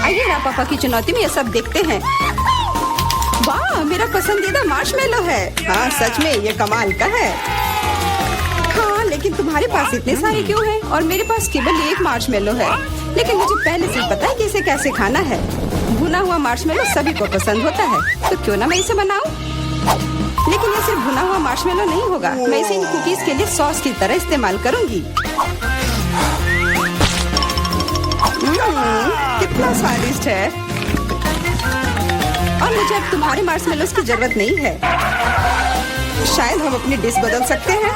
आइए ना पापा की चुनौती में ये सब देखते हैं। वाह, मेरा पसंदीदा मार्शमेलो है। हाँ, सच में ये कमाल का है। हाँ, लेकिन तुम्हारे पास इतने सारे क्यों हैं? और मेरे पास केवल एक मार्शमेलो है। लेकिन मुझे पहले से पता है कि इसे कैसे खाना है। भुना हुआ मार्शमेलो सभी को पसंद होता है, तो क्यों ना मैं इसे बनाऊं? लेकिन ये सिर्फ भुना हुआ मार्शमेलो नहीं होगा। मैं इसे इन कुकीज के लिए सॉस की तरह इस्तेमाल करूंगी। कितना स्वादिष्ट है। और मुझे अब तुम्हारे मार्शमेलोस की जरूरत नहीं है। शायद हम अपनी डिश बदल सकते हैं।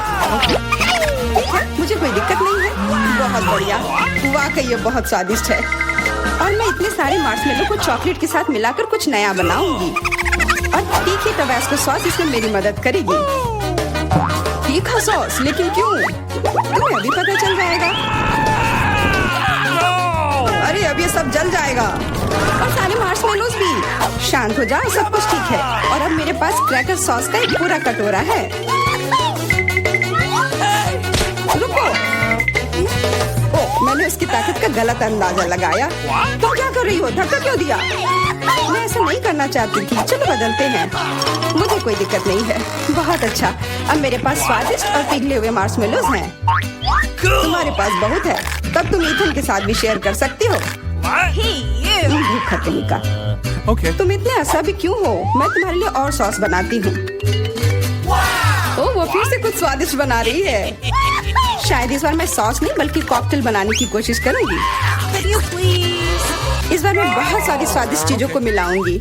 ठीक है, मुझे कोई दिक्कत नहीं है। बहुत बढ़िया, वाकई ये बहुत स्वादिष्ट है। और मैं इतने सारे मार्शमेलो को चॉकलेट के साथ मिलाकर कुछ नया बनाऊंगी। और तीखी टबास्को सॉस इसमें मेरी मदद करेगी। तीखा सॉस? लेकिन क्यों? तुम्हें अभी पता चल जाएगा। अरे अब ये सब जल जाएगा, और सारे मार्शमेलोस भी। शांत हो जाओ, सब कुछ ठीक है। और अब मेरे पास क्रैकर सॉस का एक पूरा कटोरा है। रुको, मैंने उसकी ताकत का गलत अंदाजा लगाया। तुम क्या कर रही हो? धक्का क्यों दिया? मैं ऐसा नहीं करना चाहती थी। चलो बदलते हैं, मुझे कोई दिक्कत नहीं है। बहुत अच्छा, अब मेरे पास स्वादिष्ट और पिघले हुए मार्शमेलोस हैं। तुम्हारे पास बहुत है, तब तुम ईथन के साथ भी शेयर कर सकती हो। भूखा कहीं का। Okay. तुम इतने असभी क्यों हो? मैं तुम्हारे लिए और सॉस बनाती हूँ। ओह, वो फिर से कुछ स्वादिष्ट बना रही है। शायद इस बार मैं सॉस नहीं बल्कि कॉकटेल बनाने की कोशिश करूंगी। इस बार मैं बहुत सारी स्वादिष्ट चीजों को मिलाऊंगी।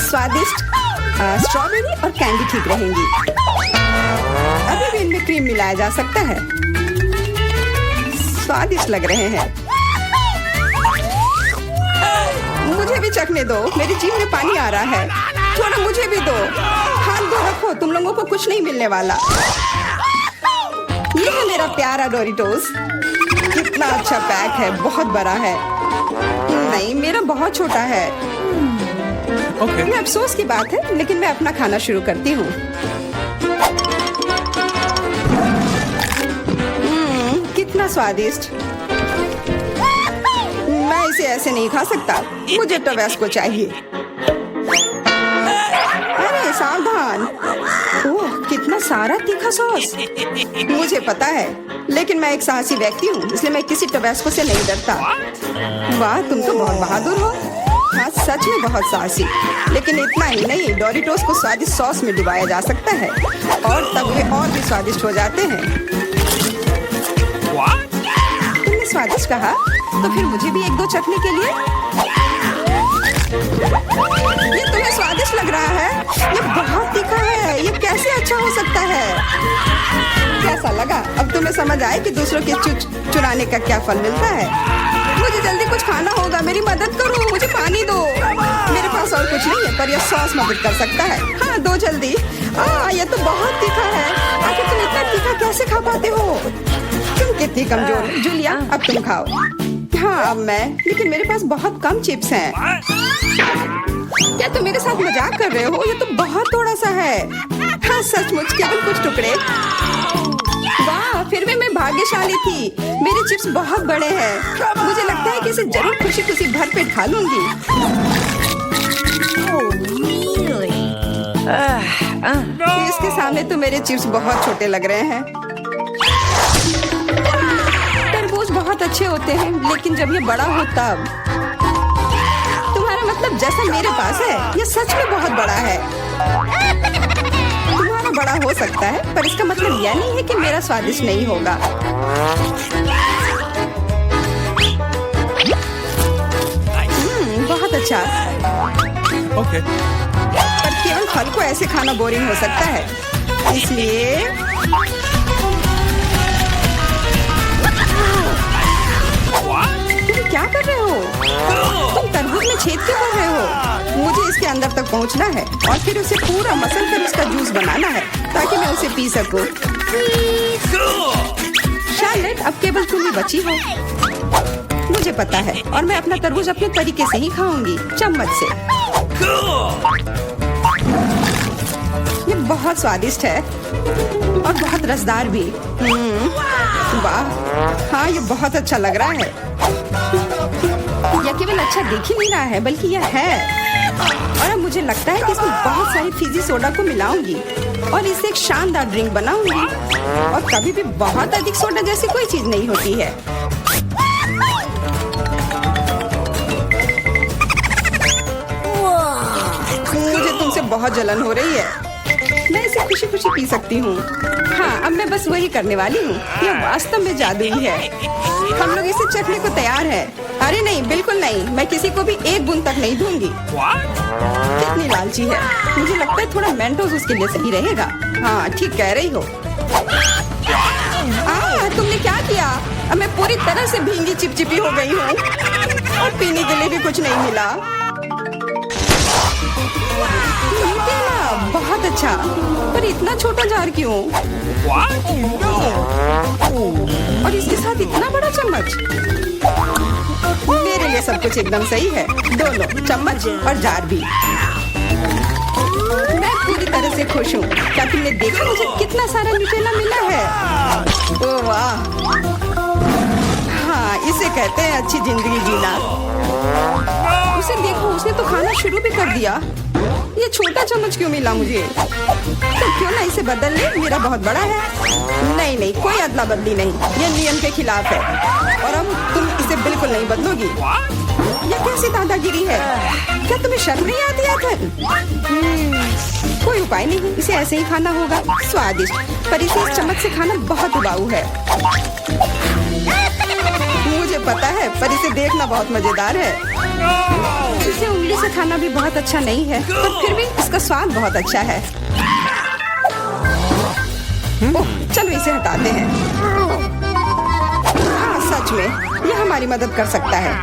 स्वादिष्ट स्ट्रॉबेरी और कैंडी ठीक रहेंगी। अभी भी इनमें क्रीम मिलाया जा सकता है। स्वादिष्ट लग रहे हैं। मुझे भी चखने दो, मेरी जीभ में पानी आ रहा है। थोड़ा मुझे भी दो। हाथ धो रखो, तुम लोगों को कुछ नहीं मिलने वाला। ये है मेरा प्यारा डोरिटोस। कितना अच्छा पैक है, बहुत बड़ा है। नहीं, मेरा बहुत छोटा है। Okay. ये अफसोस की बात है, लेकिन मैं अपना खाना शुरू करती हूँ। कितना स्वादिष्ट। मैं इसे ऐसे नहीं खा सकता, मुझे टबास्को चाहिए। अरे सावधान। ओह, कितना सारा तीखा सॉस। मुझे पता है, लेकिन मैं एक साहसी व्यक्ति हूँ, इसलिए मैं किसी टबास्को से नहीं डरता। वाह, तुम तो बहुत बहादुर हो। हाँ, सच में बहुत साहसी। लेकिन इतना ही नहीं, डोरिटोस को स्वादिष्ट सॉस में डुबाया जा सकता है, और तब वे और भी स्वादिष्ट हो जाते हैं। तुमने स्वादिष्ट कहा, तो फिर मुझे भी एक दो चखने के लिए। ये तुम्हें स्वादिष्ट लग रहा है? ये बहुत तीखा है, ये कैसे अच्छा हो सकता है? कैसा लगा? अब तुम्हें समझ आए कि दूसरों के चुराने का क्या फल मिलता है। मुझे जल्दी कुछ खाना होगा, मेरी मदद करो, मुझे पानी दो। मेरे पास और कुछ नहीं है, पर यह सॉस मदद कर सकता है। हाँ, दो जल्दी। ये तो बहुत तीखा है। आखिर तुम इतना तीखा कैसे खा पाते हो? तुम कितनी कमजोर हो। जूलिया, अब तुम खाओ। हाँ, अब मैं। लेकिन मेरे पास बहुत कम चिप्स हैं। क्या तुम मेरे साथ मजाक कर रहे हो? ये तो बहुत थोड़ा सा है। हाँ, सचमुच केवल कुछ टुकड़े। वाह, फिर भी मैं भाग्यशाली थी। मेरे चिप्स बहुत बड़े हैं। मुझे लगता है कि इसे जरूर खुशी खुशी भरपेट खा लूंगी। इसके सामने तो मेरे चिप्स बहुत छोटे लग रहे हैं। तरबूज बहुत अच्छे होते हैं, लेकिन जब ये बड़ा हो तब। तुम्हारा मतलब जैसा मेरे पास है, ये सच में बहुत बड़ा है। तुम्हारा बड़ा हो सकता है, पर इसका मतलब यह नहीं है कि मेरा स्वादिष्ट नहीं होगा। बहुत अच्छा। Okay. पर केवल फल को ऐसे खाना बोरिंग हो सकता है, इसलिए तुम क्या कर रहे हो? तुम तरबूज में छेद क्यों कर रहे हो? मुझे इसके अंदर तक पहुंचना है और फिर उसे पूरा मसल कर उसका जूस बनाना है, ताकि मैं उसे पी सकूं। शार्लेट, अब केवल तुम ही बची हो। मुझे पता है, और मैं अपना तरबूज अपने तरीके से ही खाऊंगी, चम्मच से। ये बहुत स्वादिष्ट है और बहुत रसदार भी। वाह, हाँ, ये बहुत अच्छा लग रहा है। यह केवल अच्छा दिख ही नहीं रहा है बल्कि यह है। और अब मुझे लगता है कि इसमें बहुत सारी फिजी सोडा को मिलाऊंगी और इससे एक शानदार ड्रिंक बनाऊंगी। और कभी भी बहुत अधिक सोडा जैसी कोई चीज नहीं होती है। मुझे तुमसे बहुत जलन हो रही है। मैं इसे खुशी खुशी पी सकती हूँ। हाँ, अब मैं बस वही करने वाली हूँ। यह वास्तव में जादुई है। हम लोग इसे चखने को तैयार है। अरे नहीं, बिल्कुल नहीं। मैं किसी को भी एक बूंद तक नहीं दूंगी। कितनी लालची है। मुझे लगता है थोड़ा मेंटोस उसके लिए सही रहेगा। हाँ, ठीक कह रही हो। तुमने क्या किया? अब मैं पूरी तरह से भींगी चिपचिपी हो गई हूँ और पीने के लिए भी कुछ नहीं मिला। बहुत अच्छा, पर इतना छोटा जार क्यों? और इसके साथ इतना बड़ा चम्मच। मेरे लिए सब कुछ एकदम सही है। दोनों चम्मच और जार भी। मैं पूरी तरह से खुश हूँ। क्या तुमने देखा मुझे कितना सारा न्यूटेला मिला है? ओह वाह! हाँ, इसे कहते हैं अच्छी जिंदगी जीना। उसे देखो, उसने तो खाना शुरू भी कर दिया। ये छोटा चम्मच क्यों मिला मुझे? तो क्यों ना इसे बदल ले? मेरा बहुत बड़ा है। नहीं नहीं, कोई अदला बदली नहीं। ये नियम के खिलाफ है और अब तुम इसे बिल्कुल नहीं बदलोगी। ये कैसी दादागिरी है? क्या तुम्हें शर्म नहीं आती आखिर? कोई उपाय नहीं, इसे ऐसे ही खाना होगा। स्वादिष्ट, पर इसे इस चम्मच से खाना बहुत उबाऊ है। मुझे पता है, पर इसे देखना बहुत मजेदार है। इसे उंगली से खाना भी बहुत अच्छा नहीं है, पर फिर भी इसका स्वाद बहुत अच्छा है। ओह, चलो इसे हटाते हैं। हाँ, सच में यह हमारी मदद कर सकता है।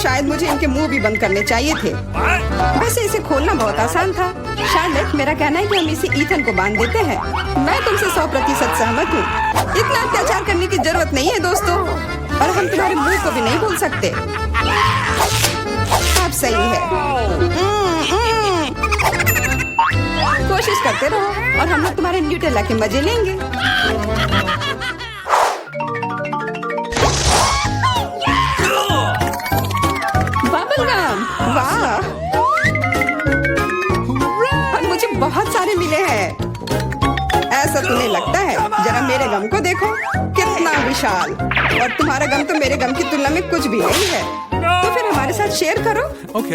शायद मुझे इनके मुंह भी बंद करने चाहिए थे। वैसे इसे खोलना बहुत आसान था। शायद मेरा कहना है कि हम इसे ईथन को बांध देते हैं। मैं तुमसे 100% सहमत हूँ। इतना अत्याचार करने की जरूरत नहीं है दोस्तों। और हम तुम्हारे मुंह को भी नहीं भूल सकते। अब सही है। कोशिश करते रहो और हम लोग तुम्हारे न्यूटेला के मजे लेंगे। बबलगम, वाह! और मुझे बहुत सारे मिले हैं। ऐसा तुम्हें लगता है? जरा मेरे गम को देखो, कितना विशाल। और तुम्हारा गम तो मेरे गम की तुलना में कुछ भी नहीं है। तो फिर हमारे साथ शेयर करो।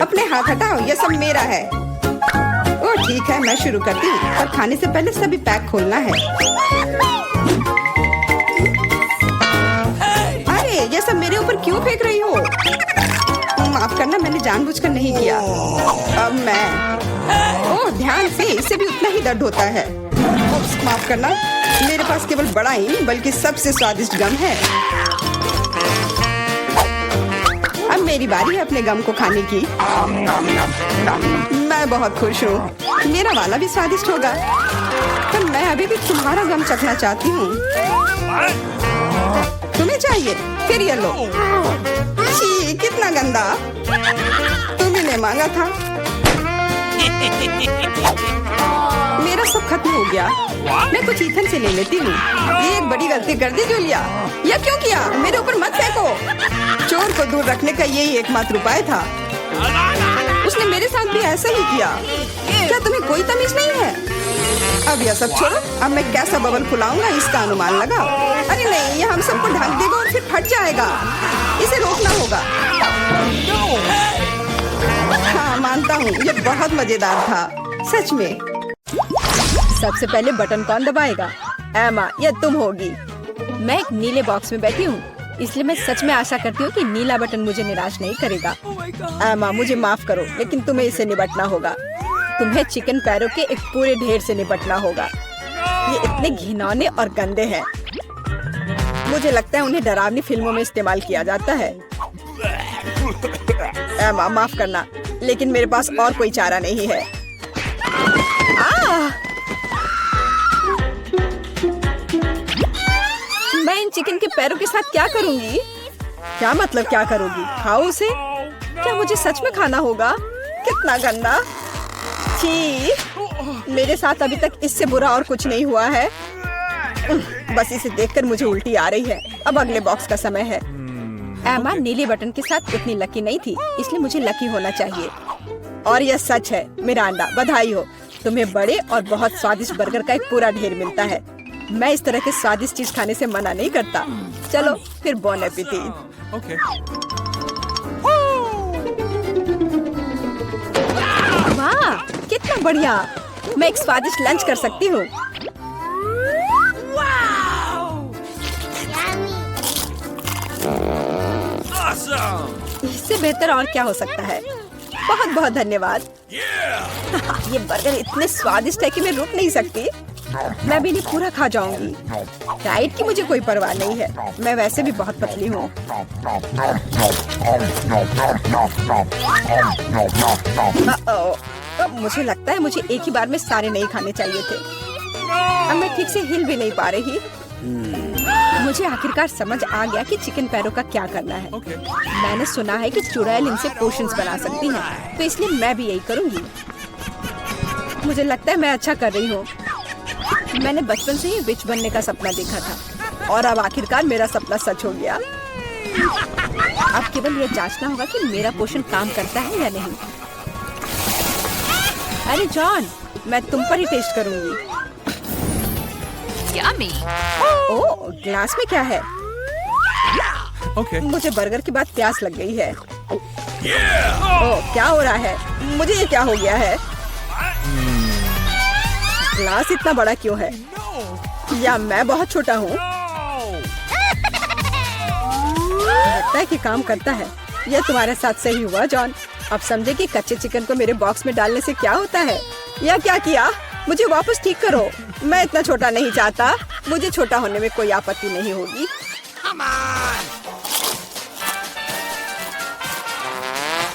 अपने हाथ हटाओ, ये सब मेरा है। ओह ठीक है, मैं शुरू करती हूँ। पर खाने से पहले सभी पैक खोलना है। अरे, ये सब मेरे ऊपर क्यों फेंक रही हो? माफ करना, मैंने जानबूझकर नहीं किया। अब मैं ओह ध्यान से, इससे भी उतना ही दर्द होता है। माफ करना, मेरे पास केवल बड़ा ही नहीं बल्कि सबसे स्वादिष्ट गम है। अब मेरी बारी है अपने गम को खाने की। मैं बहुत खुश हूँ। मेरा वाला भी स्वादिष्ट होगा। पर मैं अभी भी तुम्हारा गम चखना चाहती हूँ। तुम्हें चाहिए? फिर ये लो। छी, कितना गंदा। तुम्ही ने मांगा था। मेरा सब खत्म हो गया। मैं कुछ ईथन से ले लेती हूँ। ये एक बड़ी गलती कर दी जूलिया। यह क्यों किया? मेरे ऊपर मत फेंको। चोर को दूर रखने का यही एकमात्र उपाय था। उसने मेरे साथ भी ऐसा ही किया। क्या तुम्हें कोई तमीज नहीं है? अब यह सब छोड़ो। अब मैं कैसा बबल फुलाऊंगा इसका अनुमान लगाओ। अरे नहीं, यह हम सबको ढक देगा और फिर फट जाएगा। इसे रोकना होगा। हाँ, मानता हूँ, ये बहुत मजेदार था। सच में। सबसे पहले बटन कौन दबाएगा? एमा, ये तुम होगी। मैं एक नीले बॉक्स में बैठी हूँ, इसलिए मैं सच में आशा करती हूँ कि नीला बटन मुझे निराश नहीं करेगा। एमा, मुझे माफ करो, लेकिन तुम्हें इसे निपटना होगा। तुम्हें चिकन पैरों के एक पूरे ढेर से निपटना होगा। ये इतने घिनौने और गंदे हैं। मुझे लगता है उन्हें डरावनी फिल्मों में इस्तेमाल किया जाता है। एमा, माफ करना, लेकिन मेरे पास और कोई चारा नहीं है। मैं इन चिकन के पैरों के साथ क्या करूंगी? क्या मतलब क्या करोगी? खाओ उसे। क्या मुझे सच में खाना होगा? कितना गंदा। छी, मेरे साथ अभी तक इससे बुरा और कुछ नहीं हुआ है। बस इसे देखकर मुझे उल्टी आ रही है। अब अगले बॉक्स का समय है। एमा नीले बटन के साथ उतनी लकी नहीं थी, इसलिए मुझे लकी होना चाहिए। और यह सच है मिरांडा, बधाई हो, तुम्हें बड़े और बहुत स्वादिष्ट बर्गर का एक पूरा ढेर मिलता है। मैं इस तरह के स्वादिष्ट चीज खाने से मना नहीं करता। चलो फिर बॉन एपेटिट। Okay. वाह कितना बढ़िया, मैं एक स्वादिष्ट लंच कर सकती हूँ। इससे बेहतर और क्या हो सकता है। बहुत बहुत धन्यवाद। ये बर्गर इतने स्वादिष्ट है कि मैं रुक नहीं सकती। मैं भी नहीं पूरा खा जाऊंगी। डाइट की मुझे कोई परवाह नहीं है, मैं वैसे भी बहुत पतली हूँ। अब मुझे लगता है मुझे एक ही बार में सारे नहीं खाने चाहिए थे। अब मैं ठीक से हिल भी नहीं पा रही। मुझे आखिरकार समझ आ गया कि चिकन पैरों का क्या करना है। Okay. मैंने सुना है कि चुड़ैल इनसे पोशंस बना सकती हैं, तो इसलिए मैं भी यही करूंगी। मुझे लगता है मैं अच्छा कर रही हूँ। मैंने बचपन से ही विच बनने का सपना देखा था और अब आखिरकार मेरा सपना सच हो गया। अब केवल यह जांचना होगा कि मेरा पोषण काम करता है या नहीं। अरे जॉन, मैं तुम पर ही टेस्ट करूंगी। Yummy. ओह, ग्लास में क्या है? Okay. मुझे बर्गर के बाद प्यास लग गई है। ओह, क्या हो रहा है? मुझे ये क्या हो गया है? ग्लास इतना बड़ा क्यों है? या मैं बहुत छोटा हूँ? लगता है कि काम करता है। यह तुम्हारे साथ सही हुआ जॉन। अब समझे कि कच्चे चिकन को मेरे बॉक्स में डालने से क्या होता है। यह क्या किया? मुझे वापस ठीक करो। मैं इतना छोटा नहीं चाहता। मुझे छोटा होने में कोई आपत्ति नहीं होगी।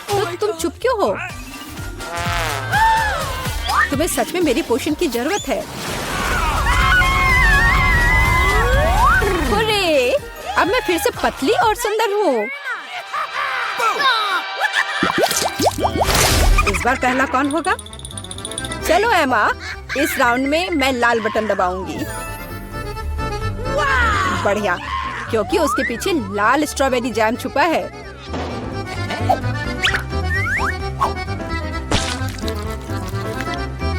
तो तुम चुप क्यों हो? तुम्हें सच में मेरी पोषण की जरूरत है। हुर्रे! अब मैं फिर से पतली और सुंदर हूँ। इस बार पहला कौन होगा? चलो एमा, इस राउंड में मैं लाल बटन दबाऊंगी। बढ़िया, क्योंकि उसके पीछे लाल स्ट्रॉबेरी जैम छुपा है।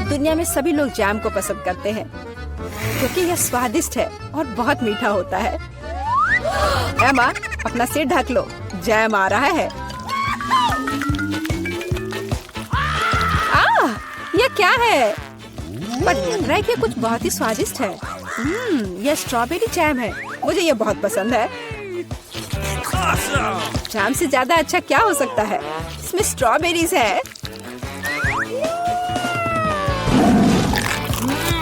दुनिया में सभी लोग जैम को पसंद करते हैं क्योंकि यह स्वादिष्ट है और बहुत मीठा होता है। एमा, अपना सिर ढक लो, जैम आ रहा है। यह क्या है? पर लग रहा है कि कुछ बहुत ही स्वादिष्ट है। यह स्ट्रॉबेरी जैम है। मुझे यह बहुत पसंद है। जैम से ज्यादा अच्छा क्या हो सकता है? इसमें स्ट्रॉबेरीज है।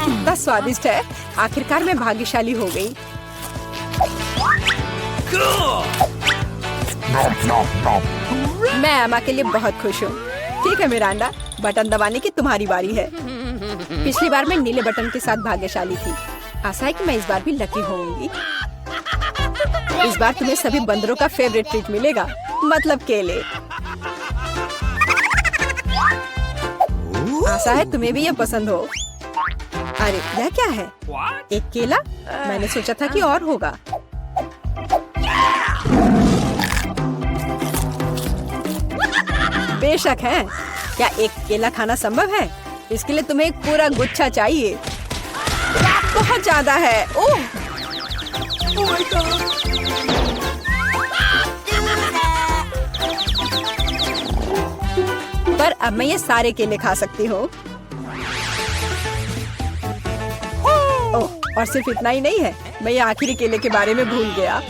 कितना स्वादिष्ट है। आखिरकार मैं भाग्यशाली हो गई। मैं एमा के लिए बहुत खुश हूँ। ठीक है मिरांडा, बटन दबाने की तुम्हारी बारी है। पिछली बार मैं नीले बटन के साथ भाग्यशाली थी। आशा है कि मैं इस बार भी लकी होऊंगी। इस बार तुम्हें सभी बंदरों का फेवरेट ट्रीट मिलेगा, मतलब केले। आशा है तुम्हें भी ये पसंद हो। अरे यह क्या है? एक केला? मैंने सोचा था कि और होगा। बेशक है। क्या एक केला खाना संभव है? इसके लिए तुम्हें एक पूरा गुच्छा चाहिए। बहुत ज्यादा है। ओह! पर अब मैं ये सारे केले खा सकती हूँ। ओह, और सिर्फ इतना ही नहीं है, मैं ये आखिरी केले के बारे में भूल गया।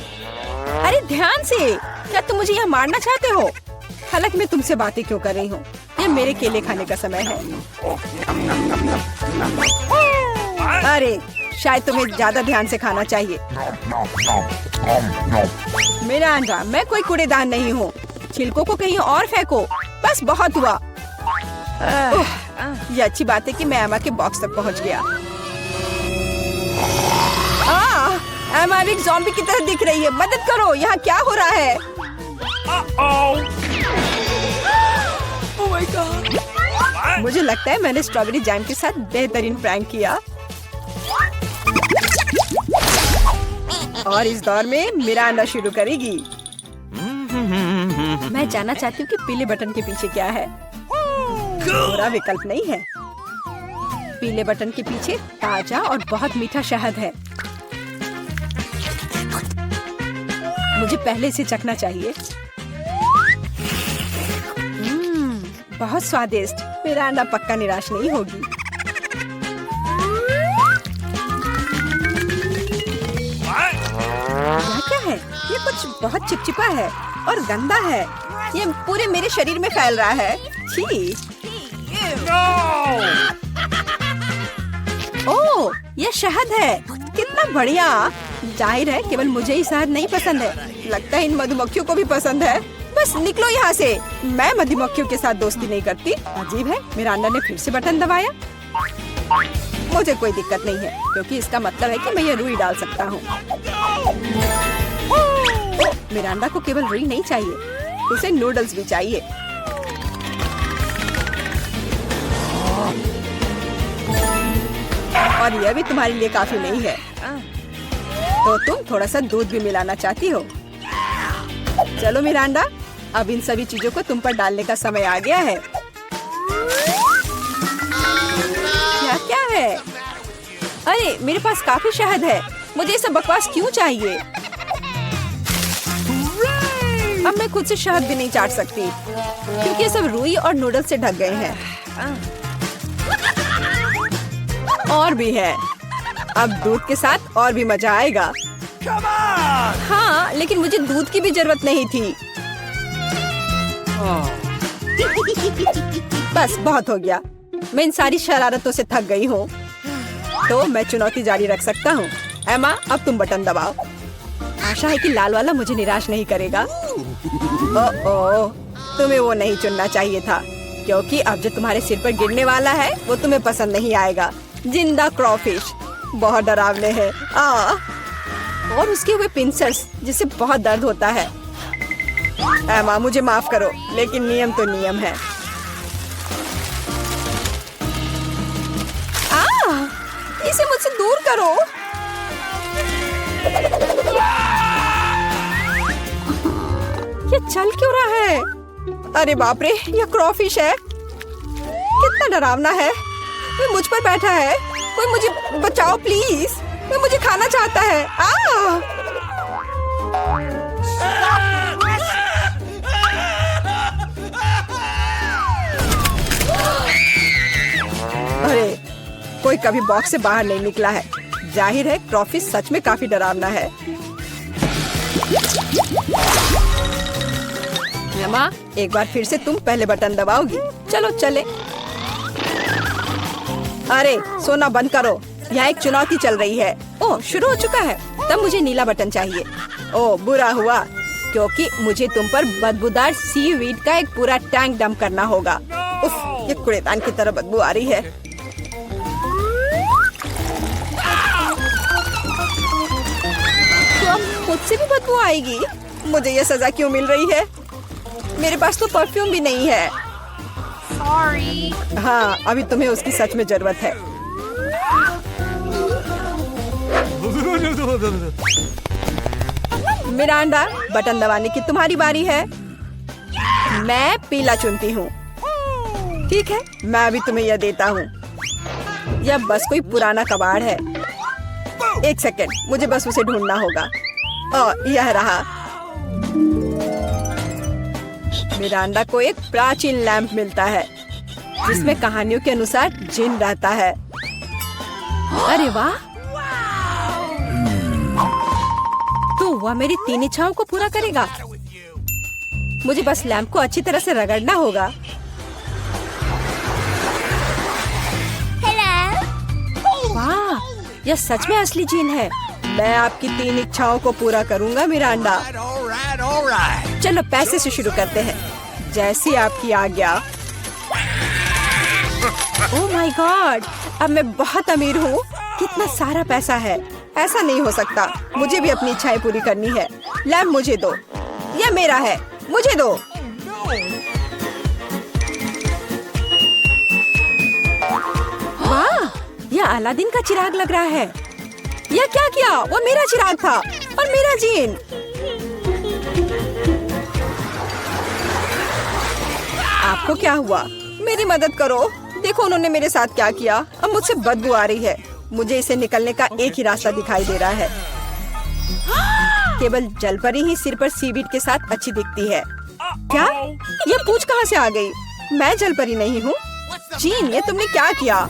अरे ध्यान से! क्या तुम मुझे यहाँ मारना चाहते हो? हालांकि मैं तुमसे बातें क्यों कर रही हूँ? ये मेरे केले खाने का समय है। अरे शायद तुम्हें ज्यादा ध्यान से खाना चाहिए। मिरांडा, मैं कोई कूड़ेदान नहीं हूँ। छिलकों को कहीं और फेंको। बस बहुत हुआ। ये अच्छी बात है कि मैं एमा के बॉक्स तक पहुँच गया। एमा एक ज़ॉम्बी की तरह दिख रही है। मदद करो, यहाँ क्या हो रहा है? मुझे लगता है मैंने स्ट्रॉबेरी जैम के साथ बेहतरीन प्रैंक किया। और इस दौर में मिरांडा शुरू करेगी। मैं जानना चाहती हूँ कि पीले बटन के पीछे क्या है। बुरा विकल्प नहीं है। पीले बटन के पीछे ताजा और बहुत मीठा शहद है। मुझे पहले इसे चखना चाहिए। बहुत स्वादिष्ट। मिरांडा पक्का निराश नहीं होगी। यह क्या है? ये कुछ बहुत चिपचिपा है और गंदा है। ये पूरे मेरे शरीर में फैल रहा है। छी। ओह, यह शहद है। कितना बढ़िया। जाहिर है केवल मुझे ही शहद नहीं पसंद है। लगता है इन मधुमक्खियों को भी पसंद है। बस निकलो यहाँ से। मैं मधुमक्खियों के साथ दोस्ती नहीं करती। अजीब है। मिरांडा ने फिर से बटन दबाया। मुझे कोई दिक्कत नहीं है क्योंकि इसका मतलब है कि मैं ये रुई डाल सकता हूँ। मिरांडा को केवल रुई नहीं चाहिए, उसे नूडल्स भी चाहिए। और यह भी तुम्हारे लिए काफी नहीं है। तो तुम थोड़ा सा दूध भी मिलाना चाहती हो। चलो मिरांडा, अब इन सभी चीजों को तुम पर डालने का समय आ गया है। क्या है? अरे मेरे पास काफी शहद है। मुझे सब बकवास क्यों चाहिए? अब मैं खुद से शहद भी नहीं चाट सकती क्योंकि ये सब रुई और नूडल्स से ढक गए हैं। और भी है। अब दूध के साथ और भी मजा आएगा। हाँ, लेकिन मुझे दूध की भी जरूरत नहीं थी। बस बहुत हो गया। मैं इन सारी शरारतों से थक गई हूँ। तो मैं चुनौती जारी रख सकता हूँ। एमा, अब तुम बटन दबाओ। आशा है कि लाल वाला मुझे निराश नहीं करेगा। ओह, तुम्हें वो नहीं चुनना चाहिए था क्योंकि अब जो तुम्हारे सिर पर गिरने वाला है वो तुम्हें पसंद नहीं आएगा। जिंदा क्रॉफिश बहुत डरावने हैं। और उसके हुए पिंसर्स जिससे बहुत दर्द होता है। एमा, मुझे माफ करो लेकिन नियम तो नियम है। इसे मुझसे दूर करो। ये चल क्यों रहा है? अरे बाप रे, ये क्रॉफिश है। कितना डरावना है। वो मुझ पर बैठा है। कोई मुझे बचाओ प्लीज। वो मुझे खाना चाहता है। अरे, कोई कभी बॉक्स से बाहर नहीं निकला है। जाहिर है क्रॉफिश सच में काफी डरावना है। एमा, एक बार फिर से तुम पहले बटन दबाओगी। चलो चले। अरे सोना बंद करो, यहाँ एक चुनौती चल रही है। ओह, शुरू हो चुका है। तब मुझे नीला बटन चाहिए। ओह, बुरा हुआ क्योंकि मुझे तुम पर बदबूदार सीवीड का एक पूरा टैंक डंप करना होगा। उफ, ये कूड़ेदान की तरह बदबू आ रही है। मुझसे भी बदबू आएगी। मुझे ये सजा क्यों मिल रही है? मेरे पास तो परफ्यूम भी नहीं है। Sorry. हाँ, अभी तुम्हें उसकी सच में जरूरत है। मिरांडा, बटन दबाने की तुम्हारी बारी है। मैं पीला चुनती हूँ। ठीक है, मैं अभी तुम्हें यह देता हूँ। यह बस कोई पुराना कबाड़ है। एक सेकंड, मुझे बस उसे ढूंढना होगा। यह रहा। मिरांडा को एक प्राचीन लैंप मिलता है जिसमें कहानियों के अनुसार जिन रहता है। अरे वाह! तो वह मेरी 3 इच्छाओं को पूरा करेगा। मुझे बस लैंप को अच्छी तरह से रगड़ना होगा। वाह! यह सच में असली जिन है। मैं आपकी 3 इच्छाओं को पूरा करूंगा मिरांडा। चलो पैसे से शुरू करते हैं। जैसी आपकी आज्ञा। Oh my God! अब मैं बहुत अमीर हूँ। कितना सारा पैसा है। ऐसा नहीं हो सकता। मुझे भी अपनी इच्छाएं पूरी करनी है। लैंप मुझे दो। यह मेरा है। मुझे दो। वाह! यह अलादीन का चिराग लग रहा है। यह क्या किया? वो मेरा चिराग था। और मेरा जीन। आपको क्या हुआ? मेरी मदद करो। देखो उन्होंने मेरे साथ क्या किया। अब मुझसे बदबू आ रही है। मुझे इसे निकलने का एक ही रास्ता दिखाई दे रहा है। केवल जलपरी ही सिर पर सीवीड के साथ अच्छी दिखती है। क्या? ये पूंछ कहाँ से आ गई? मैं जलपरी नहीं हूँ। जीन, ये तुमने क्या किया?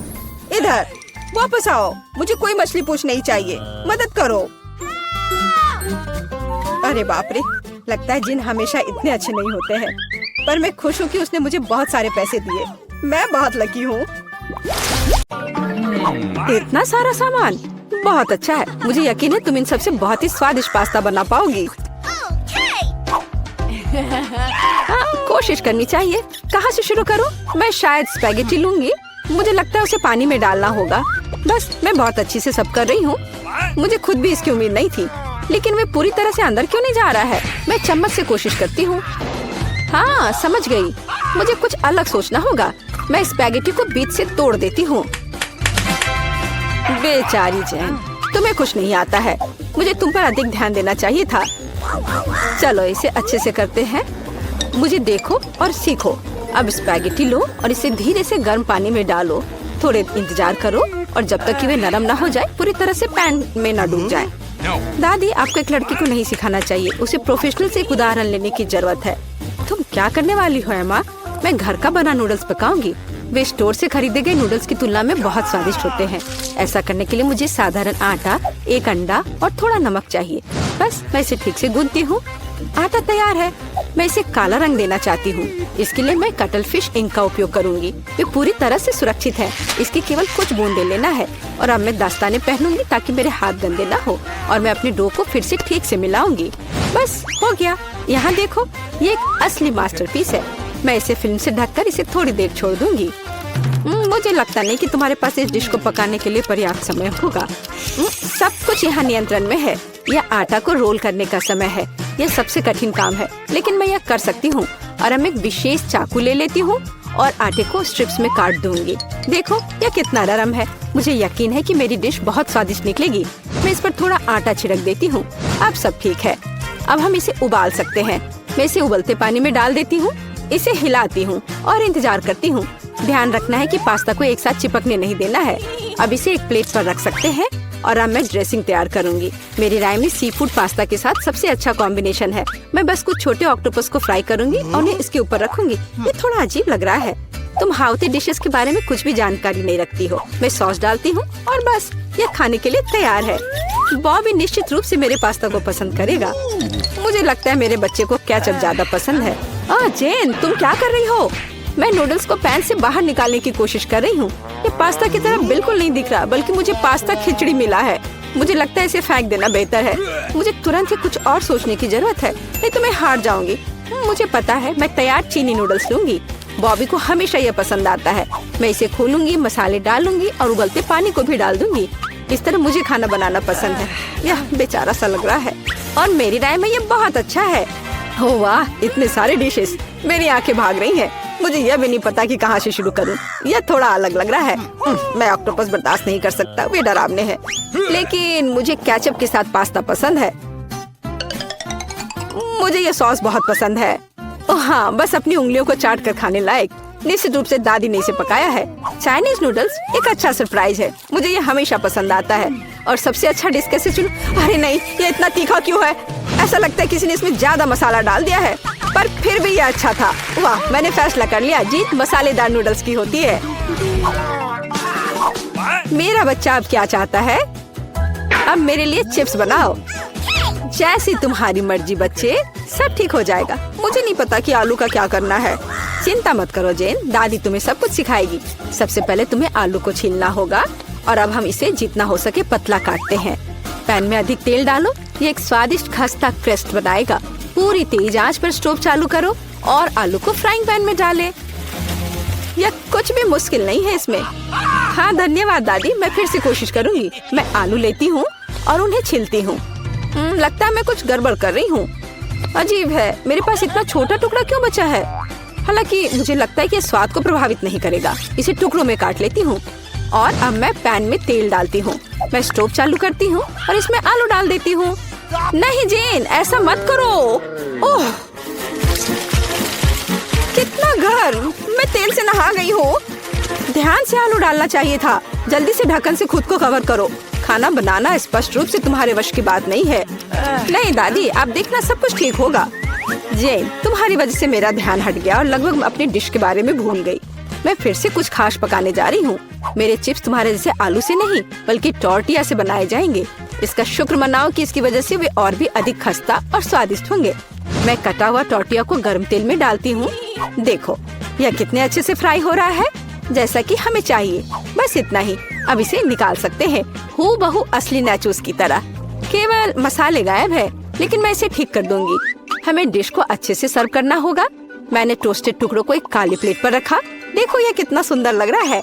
इधर वापस आओ। मुझे कोई मछली पूंछ नहीं चाहिए। मदद करो। अरे बाप रे, लगता है जिन हमेशा इतने अच्छे नहीं होते हैं। पर मैं खुश हूँ कि उसने मुझे बहुत सारे पैसे दिए। मैं बहुत लकी हूँ। इतना सारा सामान बहुत अच्छा है। मुझे यकीन है तुम इन सबसे बहुत ही स्वादिष्ट पास्ता बना पाओगी। कोशिश करनी चाहिए। कहाँ से शुरू करूँ? मैं शायद स्पैगेटी लूंगी। मुझे लगता है उसे पानी में डालना होगा। बस मैं बहुत अच्छी से सब कर रही हूँ। मुझे खुद भी इसकी उम्मीद नहीं थी, लेकिन वे पूरी तरह से अंदर क्यों नहीं जा रहा है? मैं चम्मच से कोशिश करती हूँ। हाँ, समझ गई। मुझे कुछ अलग सोचना होगा। मैं स्पैगेटी को बीच से तोड़ देती हूँ। बेचारी जैन, तुम्हें कुछ नहीं आता है। मुझे तुम पर अधिक ध्यान देना चाहिए था। चलो इसे अच्छे से करते हैं। मुझे देखो और सीखो। अब स्पैगेटी लो और इसे धीरे से गर्म पानी में डालो। थोड़े इंतजार करो और जब तक कि वे नरम ना हो जाए, पूरी तरह से पैन में ना डूब जाए। दादी, आपको एक लड़की को नहीं सिखाना चाहिए। उसे प्रोफेशनल से एक उदाहरण लेने की जरूरत है। तुम क्या करने वाली हो एमा? मैं घर का बना नूडल्स पकाऊंगी। वे स्टोर से खरीदे गए नूडल्स की तुलना में बहुत स्वादिष्ट होते हैं। ऐसा करने के लिए मुझे साधारण आटा, एक अंडा और थोड़ा नमक चाहिए। बस मैं इसे ठीक से गूंथती हूँ। आटा तैयार है। मैं इसे काला रंग देना चाहती हूँ। इसके लिए मैं कटल फिश इंक का उपयोग करूँगी। वे पूरी तरह से सुरक्षित है। इसके केवल कुछ बूंदे लेना है। और अब मैं दस्ताने पहनूंगी ताकि मेरे हाथ गंदे ना हो। और मैं अपने डो को फिर से ठीक से मिलाऊंगी। बस हो गया। यहाँ देखो, ये एक असली मास्टरपीस है। मैं इसे फिल्म से ढककर इसे थोड़ी देर छोड़ दूंगी। मुझे लगता नहीं कि तुम्हारे पास इस डिश को पकाने के लिए पर्याप्त समय होगा। सब कुछ यहाँ नियंत्रण में है। यह आटा को रोल करने का समय है। यह सबसे कठिन काम है, लेकिन मैं यह कर सकती हूँ। और अब एक विशेष चाकू ले लेती हूँ और आटे को स्ट्रिप्स में काट दूंगी। देखो यह कितना नरम है। मुझे यकीन है कि मेरी डिश बहुत स्वादिष्ट निकलेगी। मैं इस पर थोड़ा आटा छिड़क देती हूँ। अब सब ठीक है। अब हम इसे उबाल सकते हैं। मैं इसे उबलते पानी में डाल देती हूँ। इसे हिलाती हूँ और इंतजार करती हूँ। ध्यान रखना है कि पास्ता को एक साथ चिपकने नहीं देना है। अब इसे एक प्लेट पर रख सकते हैं और अब मैं ड्रेसिंग तैयार करूंगी। मेरी राय में सी फूड पास्ता के साथ सबसे अच्छा कॉम्बिनेशन है। मैं बस कुछ छोटे ऑक्टोपस को फ्राई करूंगी और उन्हें इसके ऊपर रखूंगी। ये थोड़ा अजीब लग रहा है। तुम हाउती डिशेस के बारे में कुछ भी जानकारी नहीं रखती हो। मैं सॉस डालती हूँ और बस ये खाने के लिए तैयार है। बॉबी निश्चित रूप से मेरे पास्ता को पसंद करेगा। मुझे लगता है मेरे बच्चे को केचप ज्यादा पसंद है। जेन, तुम क्या कर रही हो? मैं नूडल्स को पैन से बाहर निकालने की कोशिश कर रही हूँ। ये पास्ता की तरह बिल्कुल नहीं दिख रहा, बल्कि मुझे पास्ता खिचड़ी मिला है। मुझे लगता है इसे फेंक देना बेहतर है। मुझे तुरंत ही कुछ और सोचने की जरूरत है, नहीं तो मैं हार जाऊंगी। मुझे पता है, मैं तैयार चीनी नूडल्स लूंगी। बॉबी को हमेशा यह पसंद आता है। मैं इसे खोलूंगी, मसाले डालूंगी और उबलते पानी को भी डाल दूंगी। इस तरह मुझे खाना बनाना पसंद है। यह बेचारा सा लग रहा है और मेरी राय में यह बहुत अच्छा है। ओह वाह, इतने सारे डिशेस। मेरी आंखें भाग रही हैं। मुझे यह भी नहीं पता कि कहाँ से शुरू करूं। यह थोड़ा अलग लग रहा है। मैं ऑक्टोपस बर्दाश्त नहीं कर सकता, वे डरावने हैं। लेकिन मुझे केचप के साथ पास्ता पसंद है। मुझे यह सॉस बहुत पसंद है। ओह हाँ, बस अपनी उंगलियों को चाट कर खाने लायक। निश्चित रूप से दादी ने इसे पकाया है। चाइनीज नूडल्स एक अच्छा सरप्राइज है। मुझे ये हमेशा पसंद आता है। और सबसे अच्छा डिश कैसे चुनूं? अरे नहीं, ये इतना तीखा क्यों है? ऐसा लगता है किसी ने इसमें ज्यादा मसाला डाल दिया है। पर फिर भी ये अच्छा था। वाह, मैंने फैसला कर लिया, जीत मसालेदार नूडल्स की होती है। मेरा बच्चा अब क्या चाहता है? अब मेरे लिए चिप्स बनाओ। जैसी तुम्हारी मर्जी बच्चे, सब ठीक हो जाएगा। मुझे नहीं पता कि आलू का क्या करना है। चिंता मत करो जेन, दादी तुम्हें सब कुछ सिखाएगी। सबसे पहले तुम्हें आलू को छीलना होगा और अब हम इसे जितना हो सके पतला काटते हैं। पैन में अधिक तेल डालो। ये एक स्वादिष्ट खस्ता क्रेस्ट बनाएगा। पूरी तेज आंच पर स्टोव चालू करो और आलू को फ्राइंग पैन में डालें। यह कुछ भी मुश्किल नहीं है इसमें। हाँ धन्यवाद दादी, मैं फिर से कोशिश करूंगी। मैं आलू लेती हूँ और उन्हें छीलती हूँ। लगता है मैं कुछ गड़बड़ कर रही हूँ। अजीब है, मेरे पास इतना छोटा टुकड़ा क्यों बचा है? हालांकि मुझे लगता है कि स्वाद को प्रभावित नहीं करेगा। इसे टुकड़ों में काट लेती हूँ और अब मैं पैन में तेल डालती हूँ। मैं स्टोव चालू करती हूँ और इसमें आलू डाल देती हूँ। नहीं जेन, ऐसा मत करो। ओह, कितना गर्म। मैं तेल से नहा गई हूँ। ध्यान से आलू डालना चाहिए था। जल्दी से ढक्कन से खुद को कवर करो। खाना बनाना स्पष्ट रूप से तुम्हारे वश की बात नहीं है। नहीं दादी, आप देखना सब कुछ ठीक होगा। जेन, तुम्हारी वजह से मेरा ध्यान हट गया और लगभग अपने डिश के बारे में भूल गई। मैं फिर से कुछ खास पकाने जा रही हूँ। मेरे चिप्स तुम्हारे जैसे आलू से नहीं बल्कि टॉर्टिया से बनाए जाएंगे। इसका शुक्र मनाओ कि इसकी वजह से वे और भी अधिक खस्ता और स्वादिष्ट होंगे। मैं कटा हुआ टॉर्टिया को गर्म तेल में डालती हूँ। देखो, यह कितने अच्छे से फ्राई हो रहा है, जैसा कि हमें चाहिए। बस इतना ही, अब इसे निकाल सकते हैं। हूबहू असली नाचोस की तरह। केवल मसाले गायब है, लेकिन मैं इसे ठीक कर दूंगी। हमें डिश को अच्छे से सर्व करना होगा। मैंने टोस्टेड टुकड़ों को एक काली प्लेट पर रखा। देखो यह कितना सुंदर लग रहा है।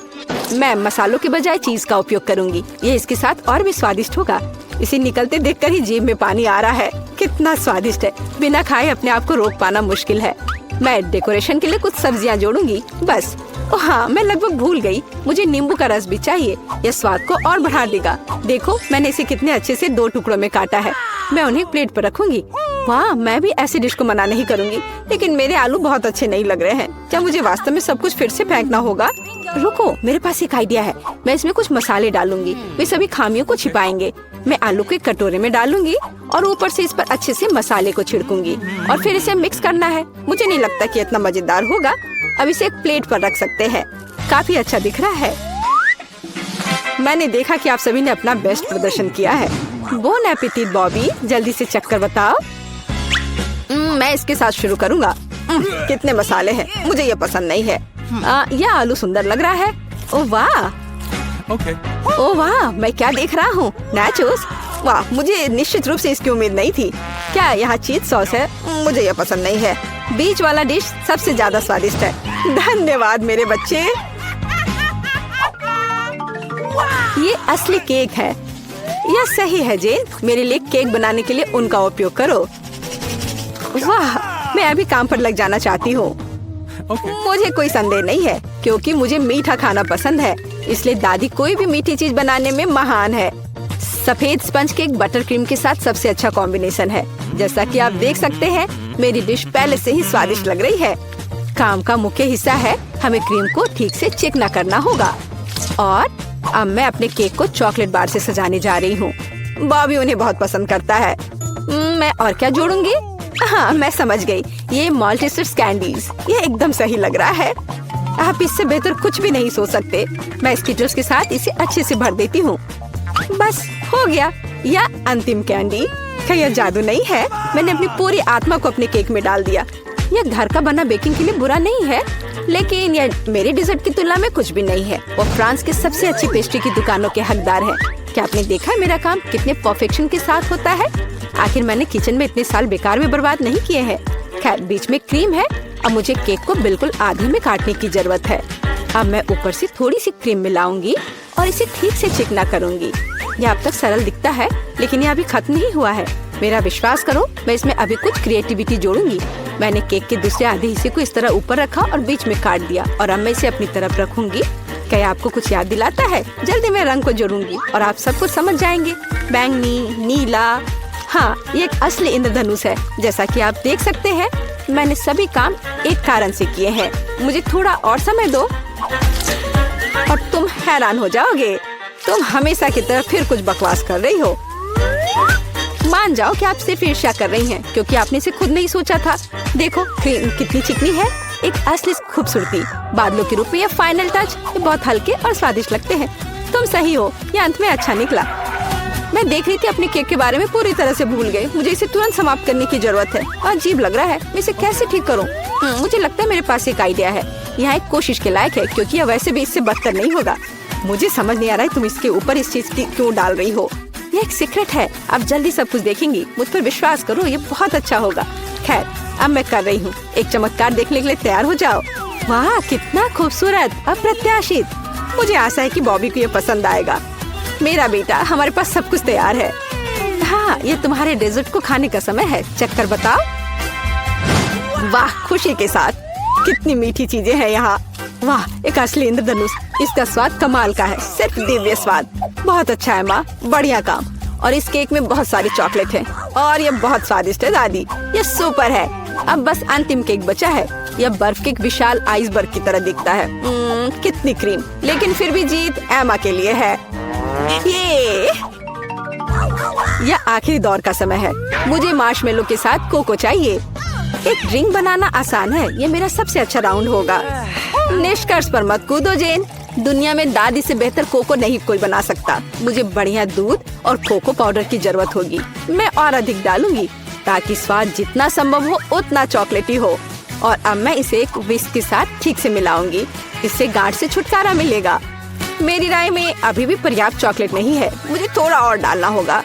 मैं मसालों के बजाय चीज का उपयोग करूंगी। ये इसके साथ और भी स्वादिष्ट होगा। इसे निकलते देखकर ही जीभ में पानी आ रहा है। कितना स्वादिष्ट है। बिना खाए अपने आप को रोक पाना मुश्किल है। मैं डेकोरेशन के लिए कुछ सब्जियां जोड़ूंगी बस। ओह हाँ, मैं लगभग भूल गई। मुझे नींबू का रस भी चाहिए। यह स्वाद को और बढ़ा देगा। देखो मैंने इसे कितने अच्छे से 2 टुकड़ों में काटा है। मैं उन्हें प्लेट पर रखूंगी। वाह, मैं भी ऐसी डिश को मना नहीं करूंगी, लेकिन मेरे आलू बहुत अच्छे नहीं लग रहे हैं। क्या मुझे वास्तव में सब कुछ फिर से फेंकना होगा? रुको, मेरे पास एक आइडिया है। मैं इसमें कुछ मसाले डालूंगी। वे सभी खामियों को छिपाएंगे। मैं आलू को एक कटोरे में डालूंगी और ऊपर से इस पर अच्छे से मसाले को छिड़कूंगी और फिर इसे मिक्स करना है। मुझे नहीं लगता कि इतना मजेदार होगा। अब इसे एक प्लेट पर रख सकते हैं। काफी अच्छा दिख रहा है। मैंने देखा कि आप सभी ने अपना बेस्ट प्रदर्शन किया है। बोन एपेटिट बॉबी, जल्दी से चक्कर बताओ। मैं इसके साथ शुरू करूंगा। कितने मसाले हैं, मुझे ये पसंद नहीं है। यह आलू सुंदर लग रहा है। ओह वाह, Okay. ओह वाह, मैं क्या देख रहा हूँ? नाचोस। वाह, मुझे निश्चित रूप से इसकी उम्मीद नहीं थी। क्या यहाँ चीज सॉस है? मुझे यह पसंद नहीं है। बीच वाला डिश सबसे ज्यादा स्वादिष्ट है। धन्यवाद मेरे बच्चे। ये असली केक है। यह सही है जेन। मेरे लिए केक बनाने के लिए उनका उपयोग करो। वाह, मैं अभी काम पर लग जाना चाहती हूँ। Okay. मुझे कोई संदेह नहीं है, क्योंकि मुझे मीठा खाना पसंद है। इसलिए दादी कोई भी मीठी चीज बनाने में महान है। सफेद स्पंज केक बटर क्रीम के साथ सबसे अच्छा कॉम्बिनेशन है। जैसा कि आप देख सकते हैं, मेरी डिश पहले से ही स्वादिष्ट लग रही है। काम का मुख्य हिस्सा है, हमें क्रीम को ठीक से चिकना करना होगा। और अब मैं अपने केक को चॉकलेट बार से सजाने जा रही हूँ। बॉबी उन्हें बहुत पसंद करता है। मैं और क्या जोड़ूंगी? हाँ, मैं समझ गई। ये माल्टेसर्स कैंडीज। ये एकदम सही लग रहा है। आप इससे बेहतर कुछ भी नहीं सोच सकते। मैं स्किटल्स के साथ इसे अच्छे से भर देती हूँ। बस हो गया। यह अंतिम कैंडी। क्या यह जादू नहीं है? मैंने अपनी पूरी आत्मा को अपने केक में डाल दिया। यह घर का बना बेकिंग के लिए बुरा नहीं है, लेकिन यह मेरे डिजर्ट की तुलना में कुछ भी नहीं है। वो फ्रांस के सबसे अच्छी पेस्ट्री की दुकानों के हकदार है। क्या आपने देखा है मेरा काम कितने परफेक्शन के साथ होता है? आखिर मैंने किचन में इतने साल बेकार में बर्बाद नहीं किए हैं। खैर, बीच में क्रीम है। अब मुझे केक को बिल्कुल आधे में काटने की जरूरत है। अब मैं ऊपर से थोड़ी सी क्रीम मिलाऊंगी और इसे ठीक से चिकना करूंगी। यह अब तक सरल दिखता है, लेकिन यह अभी खत्म नहीं हुआ है। मेरा विश्वास करो, मैं इसमें अभी कुछ क्रिएटिविटी जोड़ूंगी। मैंने केक के दूसरे आधे हिस्से को इस तरह ऊपर रखा और बीच में काट दिया और अब मैं इसे अपनी तरफ रखूंगी। क्या आपको कुछ याद दिलाता है? जल्दी मैं रंग को जोड़ूंगी और आप सब कुछ समझ जाएंगे। बैंगनी, नीला। हाँ, ये एक असली इंद्रधनुष है। जैसा कि आप देख सकते हैं, मैंने सभी काम एक कारण से किए हैं। मुझे थोड़ा और समय दो और तुम हैरान हो जाओगे। तुम हमेशा की तरह फिर कुछ बकवास कर रही हो। मान जाओ कि आप सिर्फ ईर्ष्या कर रही हैं, क्योंकि आपने इसे खुद नहीं सोचा था। देखो क्रीम कितनी चिकनी है। एक असली खूबसूरती। बादलों के रूप में यह फाइनल टच। ये बहुत हल्के और स्वादिष्ट लगते हैं। तुम सही हो, यह अंत में अच्छा निकला। मैं देख रही थी अपने केक के बारे में पूरी तरह से भूल गई। मुझे इसे तुरंत समाप्त करने की जरूरत है। अजीब लग रहा है, मैं इसे कैसे ठीक करूं? मुझे लगता है मेरे पास एक आइडिया है। यह एक कोशिश के लायक है, क्योंकि यह वैसे भी इससे बदतर नहीं होगा। मुझे समझ नहीं आ रहा है तुम इसके ऊपर इस चीज की क्यों डाल रही हो। ये एक सीक्रेट है। अब जल्दी सब कुछ देखेंगी। मुझ पर विश्वास करो, ये बहुत अच्छा होगा। खैर, अब मैं कर रही हूँ। एक चमत्कार देखने के लिए तैयार हो जाओ। वाह, कितना खूबसूरत, अप्रत्याशित। मुझे आशा है कि बॉबी को ये पसंद आएगा। मेरा बेटा, हमारे पास सब कुछ तैयार है। हाँ, ये तुम्हारे डेजर्ट को खाने का समय है। चक्कर बताओ। वाह, खुशी के साथ। कितनी मीठी चीजें हैं यहाँ। वाह, एक असली इंद्रधनुष। इसका स्वाद कमाल का है, सिर्फ दिव्य स्वाद। बहुत अच्छा है माँ, बढ़िया काम। और इस केक में बहुत सारी चॉकलेट है और ये बहुत स्वादिष्ट है दादी। ये सुपर है। अब बस अंतिम केक बचा है। यह बर्फ के एक विशाल आइसबर्ग की तरह दिखता है। कितनी क्रीम, लेकिन फिर भी जीत एमा के लिए है। यह आखिरी दौर का समय है। मुझे मार्शमेलो के साथ कोको चाहिए। एक ड्रिंक बनाना आसान है। ये मेरा सबसे अच्छा राउंड होगा। निष्कर्ष पर मत कूदो जेन। दुनिया में दादी से बेहतर कोको नहीं कोई बना सकता। मुझे बढ़िया दूध और कोको पाउडर की जरूरत होगी। मैं और अधिक डालूंगी ताकि स्वाद जितना संभव हो उतना चॉकलेटी हो। और अब मैं इसे एक विस्क के साथ ठीक से मिलाऊंगी। इससे गांठ से छुटकारा मिलेगा। मेरी राय में अभी भी पर्याप्त चॉकलेट नहीं है। मुझे थोड़ा और डालना होगा।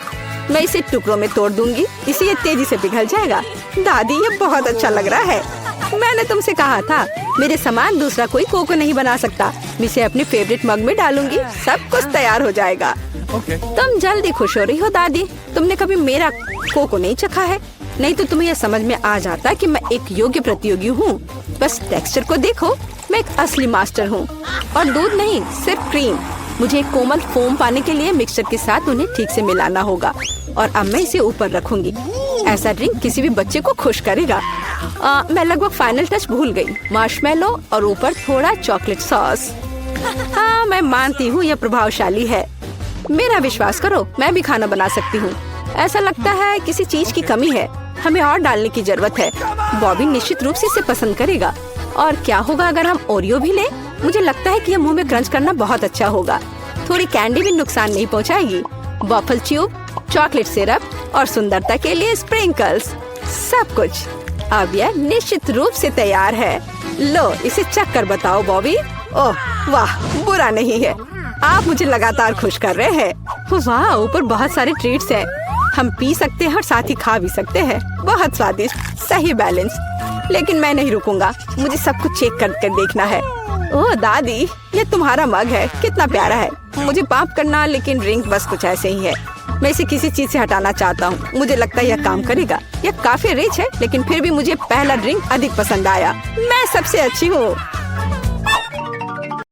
मैं इसे टुकड़ों में तोड़ दूंगी। इसे ये तेजी से पिघल जाएगा। दादी ये बहुत अच्छा लग रहा है। मैंने तुमसे कहा था मेरे समान दूसरा कोई कोको नहीं बना सकता। मैं इसे अपने फेवरेट मग में डालूंगी। सब कुछ तैयार हो जाएगा। Okay. तुम जल्दी खुश हो रही हो दादी। तुमने कभी मेरा कोको नहीं चखा है, नहीं तो तुम्हें यह समझ में आ जाता कि मैं एक योग्य प्रतियोगी हूँ। बस टेक्सचर को देखो। मैं एक असली मास्टर हूँ। और दूध नहीं, सिर्फ क्रीम। मुझे एक कोमल फोम पाने के लिए मिक्सचर के साथ उन्हें ठीक से मिलाना होगा। और अब मैं इसे ऊपर रखूंगी। ऐसा ड्रिंक किसी भी बच्चे को खुश करेगा। मैं लगभग फाइनल टच भूल गई। मार्शमेलो और ऊपर थोड़ा चॉकलेट सॉस। हाँ, मैं मानती हूँ यह प्रभावशाली है। मेरा विश्वास करो, मैं भी खाना बना सकती हूँ। ऐसा लगता है किसी चीज की कमी है। हमें और डालने की जरूरत है। बॉबी निश्चित रूप से इसे पसंद करेगा। और क्या होगा अगर हम ओरियो भी लें? मुझे लगता है कि यह मुंह में क्रंच करना बहुत अच्छा होगा। थोड़ी कैंडी भी नुकसान नहीं पहुंचाएगी। वॉफल ट्यूब, चॉकलेट सिरप और सुंदरता के लिए स्प्रिंकल्स, सब कुछ। अब यह निश्चित रूप से तैयार है। लो, इसे चख कर बताओ बॉबी। ओह वाह, बुरा नहीं है। आप मुझे लगातार खुश कर रहे हैं। वाह, ऊपर बहुत सारे ट्रीट्स हैं। हम पी सकते हैं और साथ ही खा भी सकते हैं। बहुत स्वादिष्ट, सही बैलेंस। लेकिन मैं नहीं रुकूंगा। मुझे सब कुछ चेक कर देखना है। ओह दादी, ये तुम्हारा मग है। कितना प्यारा है। मुझे माफ करना, लेकिन ड्रिंक बस कुछ ऐसे ही है। मैं इसे किसी चीज से हटाना चाहता हूँ। मुझे लगता है यह काम करेगा। यह काफी रिच है, लेकिन फिर भी मुझे पहला ड्रिंक अधिक पसंद आया। मैं सबसे अच्छी हूँ।